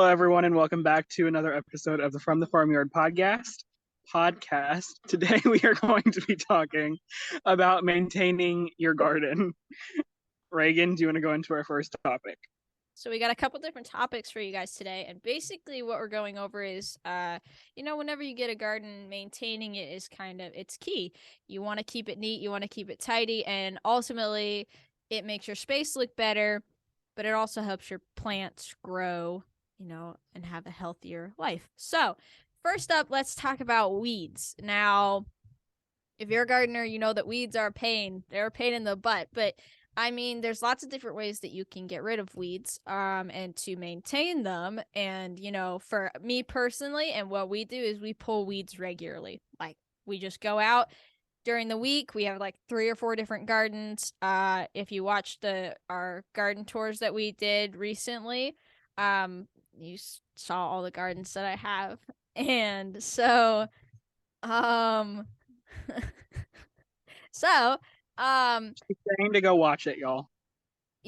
everyone, and welcome back to another episode of the From the Farmyard podcast. Today, we are going to be talking about maintaining your garden. Reagan, do you want to go into our first topic? So we got a couple different topics for you guys today, and basically what we're going over is, whenever you get a garden, maintaining it is it's key. You want to keep it neat, you want to keep it tidy, and ultimately it makes your space look better, but it also helps your plants grow, and have a healthier life. So first up, let's talk about weeds. Now, if you're a gardener, you know that weeds are a pain. They're a pain in the butt, but there's lots of different ways that you can get rid of weeds, and to maintain them. And, for me personally, and what we do is we pull weeds regularly. Like, we just go out during the week. We have like 3 or 4 different gardens. If you watched our garden tours that we did recently, you saw all the gardens that I have. And so, so, She's saying to go watch it, y'all.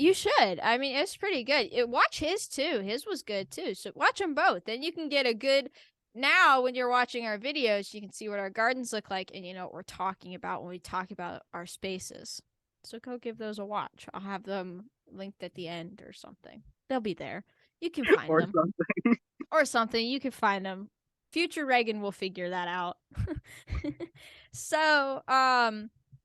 you should. It's pretty good. Watch his too. His was good too. So watch them both. Then you can get a good. Now, when you're watching our videos, you can see what our gardens look like, and you know what we're talking about when we talk about our spaces. So go give those a watch. I'll have them linked at the end or something. They'll be there. You can find Or them. something. Or something. You can find them. Future Reagan will figure that out. So,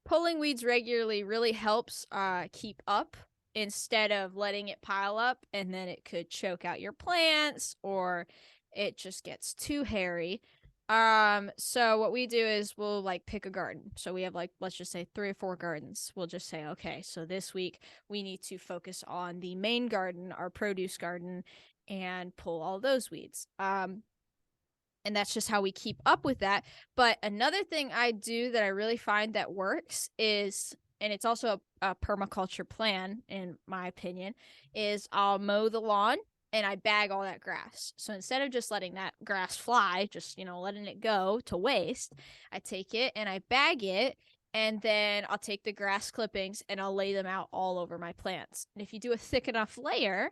pulling weeds regularly really helps keep up, instead of letting it pile up and then it could choke out your plants, or it just gets too hairy. So what we do is we'll pick a garden. So we have let's just say 3 or 4 gardens. We'll just say, okay, so this week we need to focus on the main garden, our produce garden, and pull all those weeds. And that's just how we keep up with that. But another thing I do that I really find that works is, and it's also a permaculture plan, in my opinion, is I'll mow the lawn and I bag all that grass. So instead of just letting that grass fly, just, letting it go to waste, I take it and I bag it. And then I'll take the grass clippings and I'll lay them out all over my plants. And if you do a thick enough layer,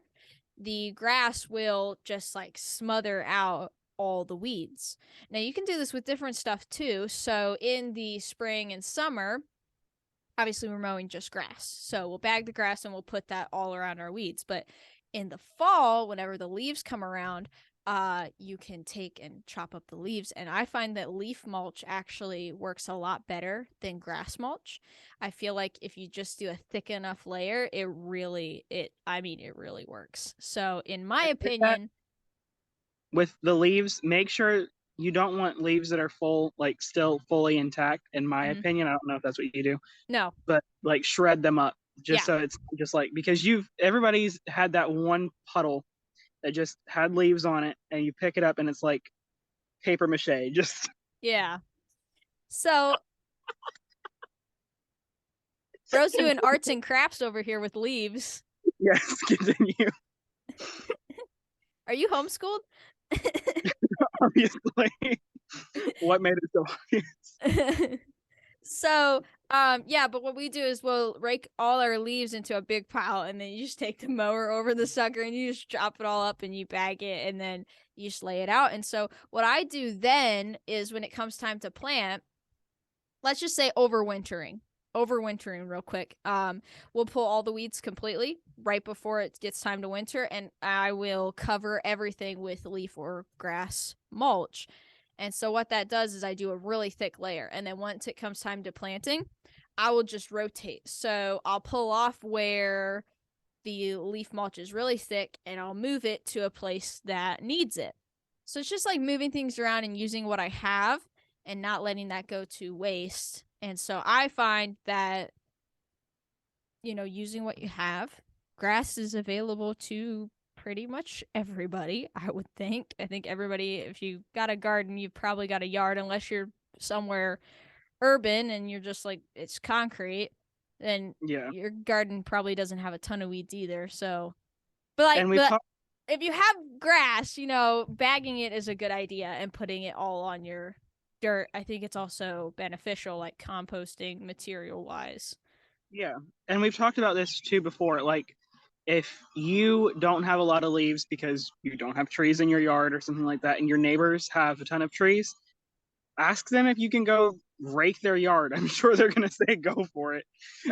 the grass will just smother out all the weeds. Now, you can do this with different stuff too. So in the spring and summer, obviously we're mowing just grass. So we'll bag the grass and we'll put that all around our weeds. But in the fall, whenever the leaves come around, you can take and chop up the leaves. And I find that leaf mulch actually works a lot better than grass mulch. I feel like if you just do a thick enough layer, it really works. So in my opinion, With the leaves, make sure you don't want leaves that are still fully intact. In my opinion, I don't know if that's what you do. No. But shred them up, so it's just because everybody's had that one puddle that just had leaves on it, and you pick it up and it's like paper mache. Just yeah. So bro's doing arts and crafts over here with leaves. Yes, continue. Are you homeschooled? Obviously. What made it so obvious? So, but what we do is we'll rake all our leaves into a big pile, and then you just take the mower over the sucker and you just chop it all up and you bag it, and then you just lay it out. And so what I do then is, when it comes time to plant, let's just say overwintering real quick. We'll pull all the weeds completely right before it gets time to winter, and I will cover everything with leaf or grass mulch. And so what that does is I do a really thick layer, and then once it comes time to planting, I will just rotate. So I'll pull off where the leaf mulch is really thick, and I'll move it to a place that needs it. So it's just like moving things around and using what I have and not letting that go to waste. And so I find that, using what you have, grass is available to pretty much everybody, I would think. I think everybody, if you got a garden, you've probably got a yard, unless you're somewhere urban and you're just it's concrete, then your garden probably doesn't have a ton of weeds either. So, but if you have grass, bagging it is a good idea, and putting it all on your dirt. I think it's also beneficial, composting material wise. Yeah. And we've talked about this too before. if you don't have a lot of leaves because you don't have trees in your yard or something like that, and your neighbors have a ton of trees, ask them if you can go rake their yard. I'm sure they're going to say go for it.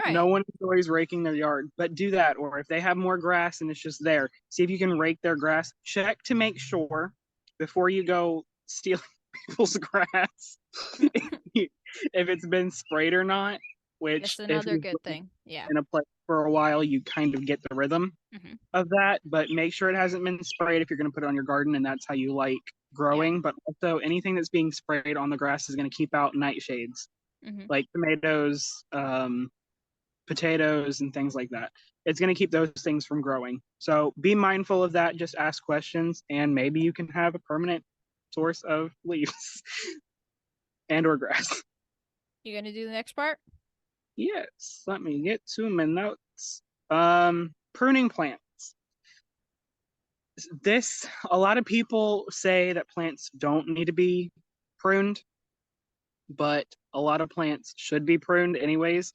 No Right. one enjoys raking their yard, but do that. Or if they have more grass and it's just there, see if you can rake their grass. Check to make sure before you go stealing people's grass if it's been sprayed or not, which That's if another you've good lived thing. Yeah. in a place for a while, you kind of get the rhythm Hmm. of that, but make sure it hasn't been sprayed if you're going to put it on your garden and that's how you like Yeah. growing. But also, anything that's being sprayed on the grass is going to keep out nightshades Hmm. like tomatoes, potatoes, and things like that. It's going to keep those things from growing. So be mindful of that. Just ask questions, and maybe you can have a permanent source of leaves and or grass. You gonna do the next part? Yes, let me get to my notes. Pruning plants. This, a lot of people say that plants don't need to be pruned, but a lot of plants should be pruned anyways.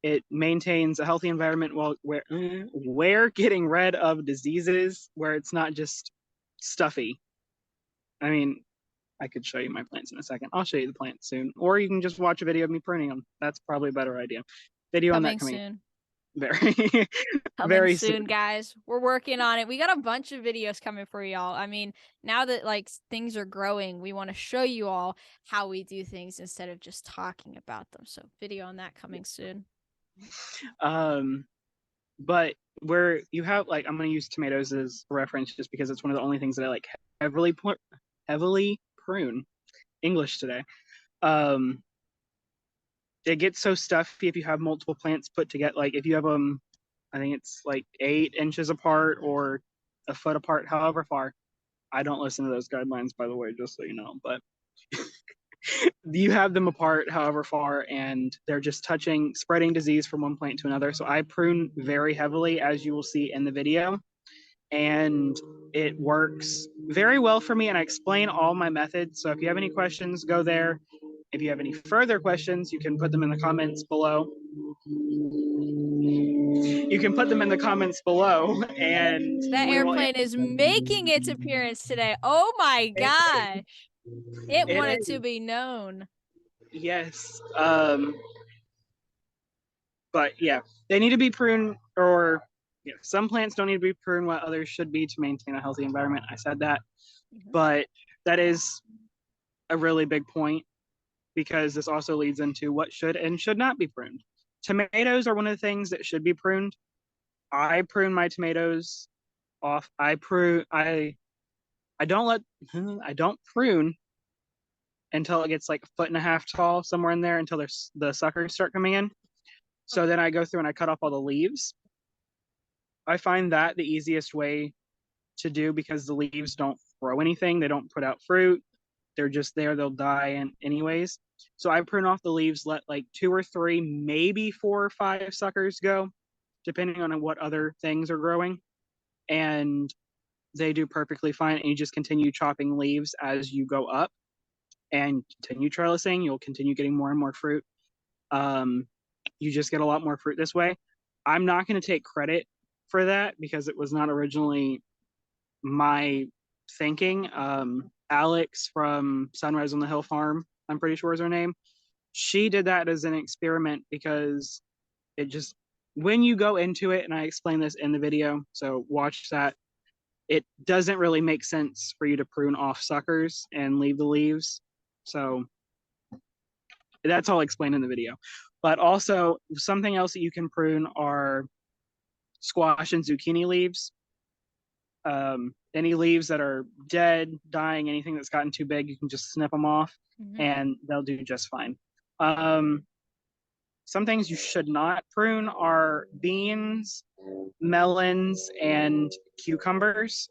It maintains a healthy environment while where getting rid of diseases where it's not just stuffy. I mean, I could show you my plants in a second. I'll show you the plants soon, or you can just watch a video of me pruning them. That's probably a better idea. Video on that Coming coming soon. very, Coming very soon. soon, guys. We're working on it. We got a bunch of videos coming for y'all. I mean, now that things are growing, we want to show you all how we do things instead of just talking about them. So, video on that coming soon. Um, but where you have like, I'm going to use tomatoes as a reference just because it's one of the only things that I like heavily prune. English today. Um, it gets so stuffy if you have multiple plants put together. Like if you have them, I think it's like 8 inches apart or a foot apart, however far. I don't listen to those guidelines, by the way, just so you know. But you have them apart, however far, and they're just touching, spreading disease from one plant to another. So I prune very heavily, as you will see in the video, and it works very well for me. And I explain all my methods. So if you have any questions, go there. If you have any further questions, you can put them in the comments below. You can put them in the comments below, and That we will airplane is making its appearance today. Oh my gosh. It it wanted is, to be known. yes. But yeah, they need to be pruned, or yeah, some plants don't need to be pruned while others should be to maintain a healthy environment. I said that, Mhm. but that is a really big point because this also leads into what should and should not be pruned. Tomatoes are one of the things that should be pruned. I prune my tomatoes off. I don't let I don't prune until it gets like a foot and a half tall, somewhere in there, until there's the suckers start coming in. So then I go through and I cut off all the leaves. I find that the easiest way to do because the leaves don't grow anything. They don't put out fruit. They're just there. They'll die anyways. So I prune off the leaves, let like 2 or 3, maybe 4 or 5 suckers go, depending on what other things are growing. And they do perfectly fine. And you just continue chopping leaves as you go up and continue trellising. You'll continue getting more and more fruit. Um, you just get a lot more fruit this way. I'm not going to take credit for that because it was not originally my thinking. Alex from Sunrise on the Hill Farm, I'm pretty sure is her name. She did that as an experiment because it just, when you go into it, and I explain this in the video, so watch that, it doesn't really make sense for you to prune off suckers and leave the leaves. So that's all explained in the video. But also, something else that you can prune are squash and zucchini leaves. Any leaves that are dead, dying, anything that's gotten too big, you can just snip them off Mhm. and they'll do just fine. Some things you should not prune are beans, melons, and cucumbers.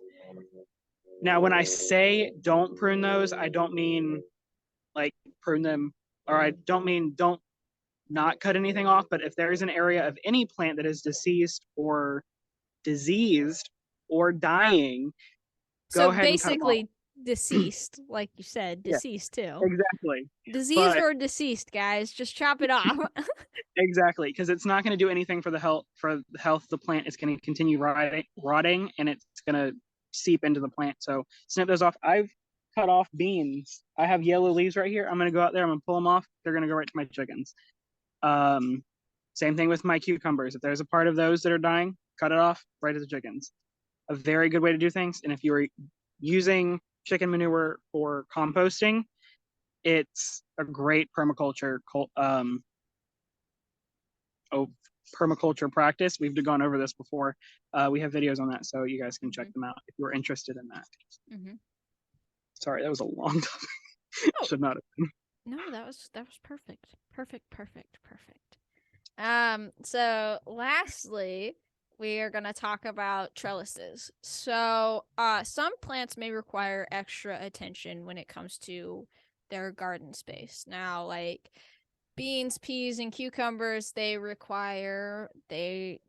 Now, when I say don't prune those, I don't mean like prune them, or I don't mean don't not cut anything off, but if there is an area of any plant that is deceased or diseased or dying, So go ahead and cut them off. basically, deceased, like you said, Yeah, deceased too. exactly. Diseased But or deceased, guys, just chop it off. exactly, because it's not going to do anything for the health of the plant. It's going to continue rotting, and it's going to seep into the plant. So snip those off. I've cut off beans. I have yellow leaves right here. I'm going to go out there. I'm going to pull them off. They're going to go right to my chickens. Um, Same thing with my cucumbers. If there's a part of those that are dying, cut it off right to the chickens. A very good way to do things. And if you were using chicken manure for composting, it's a great permaculture practice. We've gone over this before. We have videos on that, so you guys can check them out if you're interested in that. Sorry, that was a long topic. Oh. Should not have been. No, that was perfect. Perfect. So lastly, we are going to talk about trellises. So, some plants may require extra attention when it comes to their garden space. Now, like beans, peas, and cucumbers, they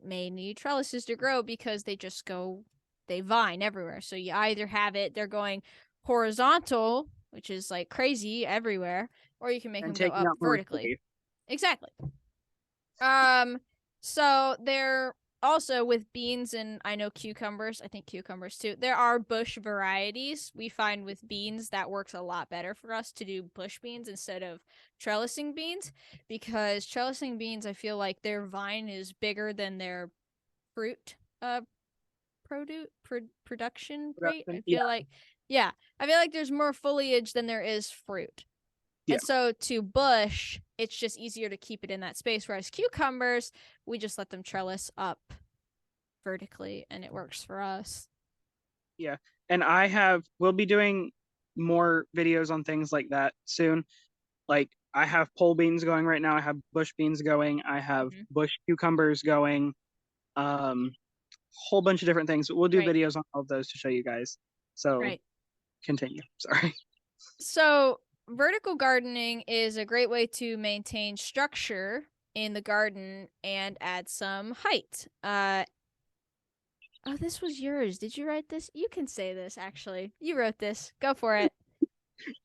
may need trellises to grow because they vine everywhere. So you either have they're going horizontal, which is like crazy everywhere, or you can make them go up vertically. Exactly. So they're also with beans, and I know cucumbers, I think cucumbers too. There are bush varieties. We find with beans that works a lot better for us to do bush beans instead of trellising beans, because trellising beans, I feel like their vine is bigger than their fruit production rate. I feel like there's more foliage than there is fruit. Yeah. And so to bush, it's just easier to keep it in that space. Whereas cucumbers, we just let them trellis up vertically and it works for us. Yeah. And we'll be doing more videos on things like that soon. Like I have pole beans going right now. I have bush beans going. I have bush cucumbers going. Whole bunch of different things. We'll do videos on all of those to show you guys. So continue. Sorry. So vertical gardening is a great way to maintain structure in the garden and add some height. Oh, this was yours. Did you write this? You can say this, actually. You wrote this. Go for it.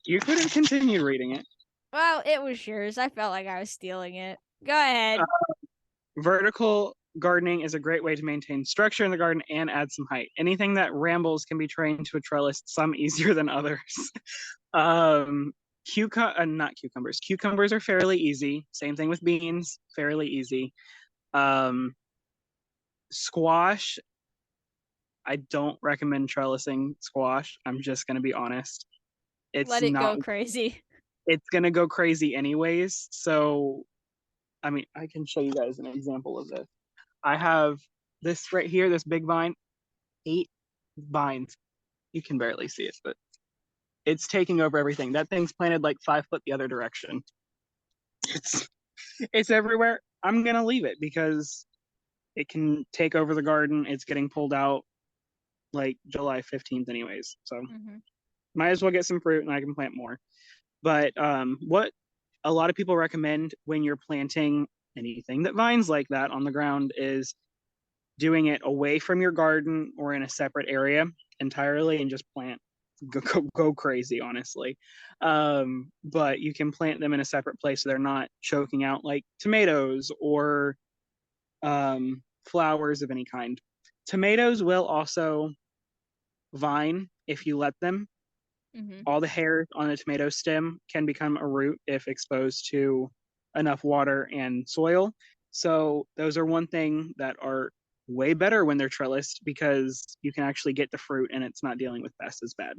You could have continued reading it. Well, it was yours. I felt like I was stealing it. Go ahead. Vertical gardening is a great way to maintain structure in the garden and add some height. Anything that rambles can be trained to a trellis, some easier than others. Not cucumbers. Cucumbers are fairly easy. Same thing with beans, fairly easy. Squash, I don't recommend trellising squash. I'm just gonna be honest. Let it go crazy. It's gonna go crazy anyways. So, I mean, I can show you guys an example of this. I have this right here, this big vine, 8 vines. You can barely see it, but it's taking over everything. That thing's planted like 5 foot the other direction. It's everywhere. I'm gonna leave it because it can take over the garden. It's getting pulled out like July 15th anyways. So might as well get some fruit and I can plant more. But what a lot of people recommend when you're planting anything that vines like that on the ground is doing it away from your garden or in a separate area entirely and just plant. Go crazy, honestly. But you can plant them in a separate place so they're not choking out like tomatoes or flowers of any kind. Tomatoes will also vine if you let them. All the hair on a tomato stem can become a root if exposed to enough water and soil. So those are one thing that are way better when they're trellised because you can actually get the fruit and it's not dealing with pests as bad.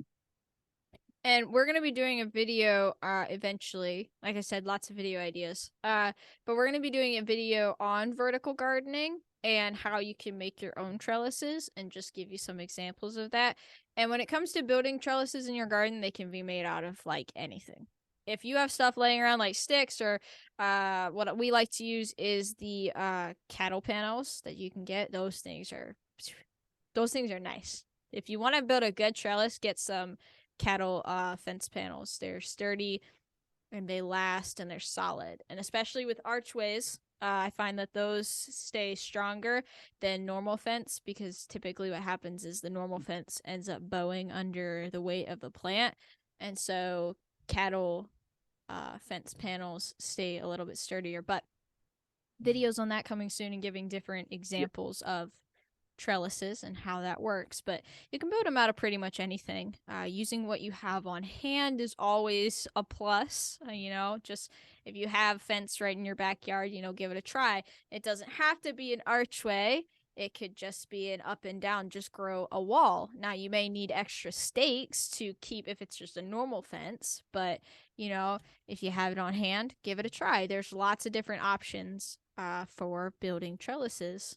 And we're going to be doing a video eventually. Like I said, lots of video ideas. But we're going to be doing a video on vertical gardening and how you can make your own trellises and just give you some examples of that. And when it comes to building trellises in your garden, they can be made out of like anything. If you have stuff laying around like sticks or what we like to use is the cattle panels that you can get. Those things are nice. If you want to build a good trellis, get some cattle fence panels. They're sturdy and they last and they're solid. And especially with archways, I find that those stay stronger than normal fence, because typically what happens is the normal fence ends up bowing under the weight of the plant. And so cattle fence panels stay a little bit sturdier. But videos on that coming soon, and giving different examples of trellises and how that works. But you can build them out of pretty much anything. Using what you have on hand is always a plus. Just if you have fence right in your backyard, give it a try. It doesn't have to be an archway. It could just be an up and down, just grow a wall. Now, you may need extra stakes to keep if it's just a normal fence, but if you have it on hand, give it a try. There's lots of different options for building trellises.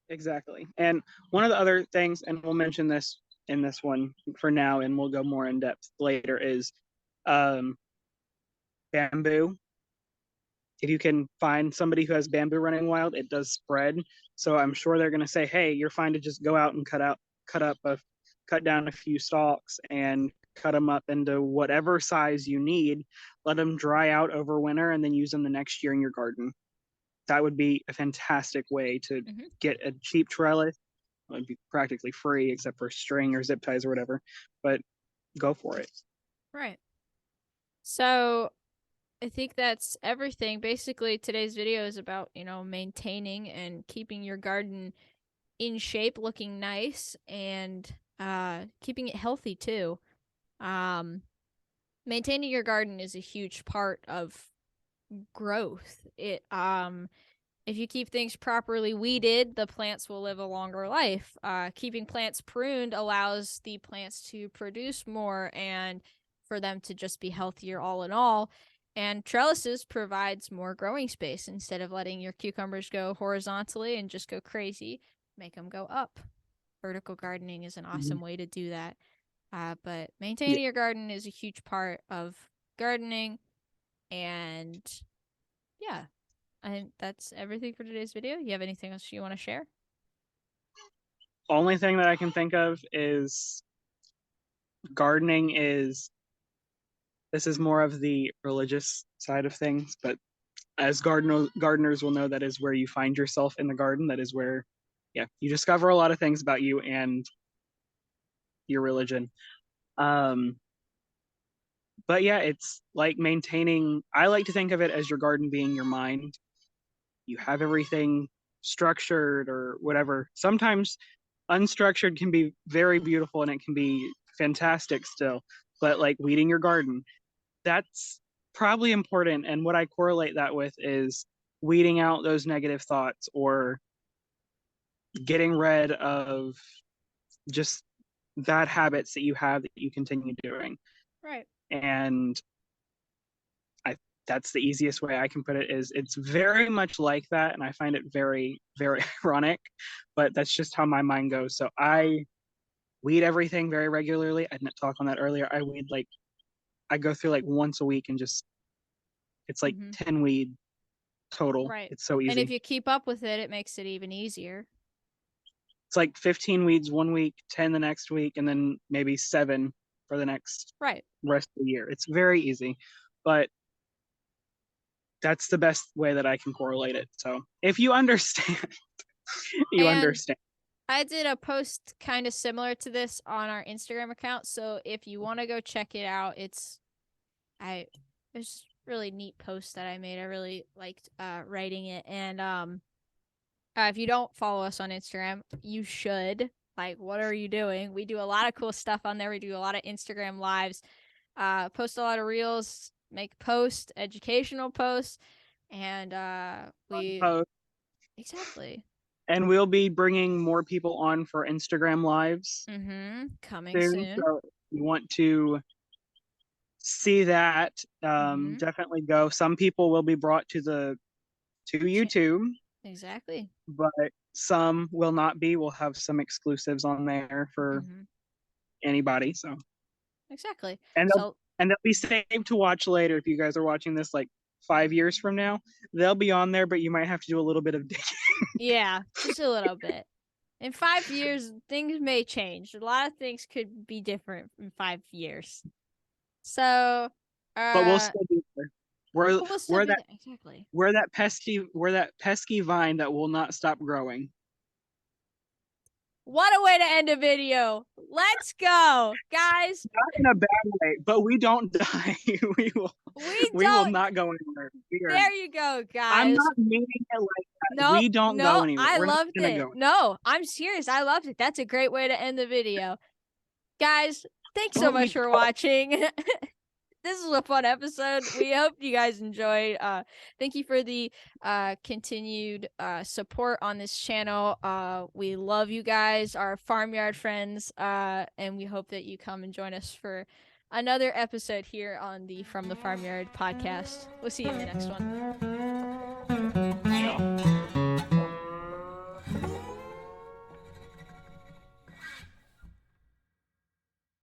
Exactly. And one of the other things, and we'll mention this in this one for now, and we'll go more in depth later, is bamboo. If you can find somebody who has bamboo running wild, it does spread. So I'm sure they're going to say, hey, you're fine to just go out and cut down a few stalks and cut them up into whatever size you need, let them dry out over winter, and then use them the next year in your garden. That would be a fantastic way to get a cheap trellis. It would be practically free except for string or zip ties or whatever, but go for it. Right. So I think that's everything. Basically, today's video is about, maintaining and keeping your garden in shape, looking nice, and keeping it healthy too. Maintaining your garden is a huge part of growth. If you keep things properly weeded, the plants will live a longer life. Keeping plants pruned allows the plants to produce more and for them to just be healthier all in all. And trellises provides more growing space. Instead of letting your cucumbers go horizontally and just go crazy, make them go up. Vertical gardening is an awesome way to do that. But maintaining your garden is a huge part of gardening. And yeah, I think that's everything for today's video. You have anything else you want to share? Only thing that I can think of is this is more of the religious side of things, but as gardeners will know, that is where you find yourself in the garden. That is where, you discover a lot of things about you and your religion. But yeah, it's like maintaining, I like to think of it as your garden being your mind. You have everything structured or whatever. Sometimes unstructured can be very beautiful and it can be fantastic still, but like weeding your garden, that's probably important. And what I correlate that with is weeding out those negative thoughts or getting rid of just bad habits that you have that you continue doing. Right. And that's the easiest way I can put it. Is it's very much like that, and I find it very, very ironic, but that's just how my mind goes. So I weed everything very regularly. I didn't talk on that earlier. I go through like once a week and just it's like 10 weed total. Right. It's so easy. And if you keep up with it, it makes it even easier. It's like 15 weeds one week, 10 the next week, and then maybe 7 for the next rest of the year. It's very easy, but that's the best way that I can correlate it. So if you understand, you understand. I did a post kind of similar to this on our Instagram account. So if you want to go check it out, it's really neat post that I made. I really liked writing it. And if you don't follow us on Instagram, you should. Like, what are you doing? We do a lot of cool stuff on there. We do a lot of Instagram lives, post a lot of reels, make posts, educational posts, and exactly. And we'll be bringing more people on for Instagram lives. Coming soon. So if you want to see that, definitely go. Some people will be brought to YouTube. Exactly. But some will not be. We'll have some exclusives on there for anybody. So exactly. And they'll be saved to watch later. If you guys are watching this like 5 years from now, they'll be on there, but you might have to do a little bit of digging. Yeah, just a little bit. In 5 years, things may change. A lot of things could be different in 5 years. So, but we'll still be there. We're What will still we're be that there? Exactly. we're that pesky vine that will not stop growing. What a way to end a video. Let's go, guys. Not in a bad way, but we don't die. We we will don't. not go anywhere. There you go, I'm guys. not meaning it like that. No, We don't go no, anywhere. I We're not loved gonna it. go. No, I'm serious. I loved it. That's a great way to end the video. Guys, thanks so Well, much for watching. This is a fun episode. We hope you guys enjoyed. Thank you for the continued support on this channel. We love you guys, our farmyard friends, and we hope that you come and join us for another episode here on the From the Farmyard podcast. We'll see you in the next one.